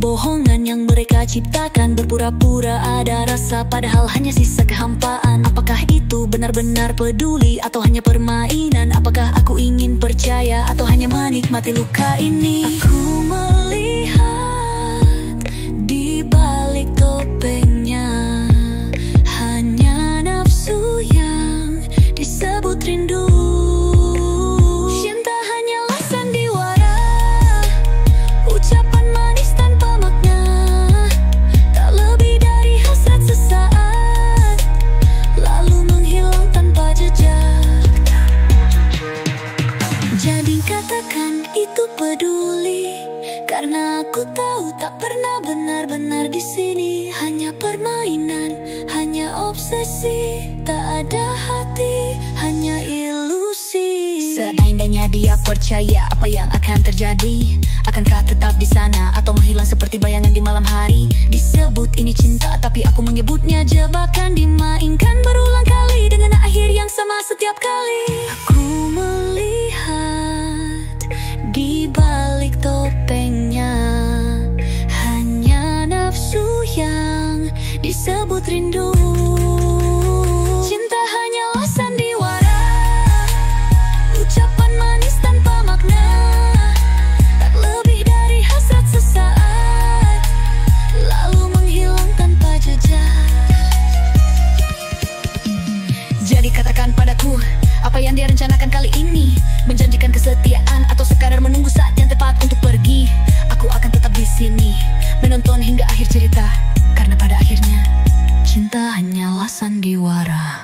kebohongan yang mereka ciptakan. Berpura-pura ada rasa padahal hanya sisa kehampaan. Apakah itu benar-benar peduli atau hanya permainan? Apakah aku ingin percaya atau hanya menikmati luka ini? Aku melihat di balik topengnya hanya nafsu yang disebut rindu. Cinta hanyalah sandiwara, ucapan manis tanpa makna, tak lebih dari hasrat sesaat, lalu menghilang tanpa jejak. Jadi katakan itu peduli, karena aku tahu tak pernah benar-benar di sini. Hanya permainan, hanya obsesi, tak ada hati, hanya ilusi. Seandainya dia percaya apa yang akan terjadi, akankah tetap di sana atau menghilang seperti bayangan di malam hari? Disebut ini cinta, tapi aku menyebutnya jebakan. Dimainkan berulang kali dengan akhir yang sama setiap kali. Aku melihat di balik topengnya hanya nafsu yang disebut rindu. Cinta hanyalah sandiwara, ucapan manis tanpa makna, tak lebih dari hasrat sesaat, lalu menghilang tanpa jejak. Jadi katakan padaku, apa yang dia rencanakan kali ini? Menjanjikan kesetiaan atau sekadar menunggu saat yang tepat untuk pergi? Aku akan tetap di sini, menonton hingga akhir cerita, karena pada akhirnya cinta hanyalah sandiwara.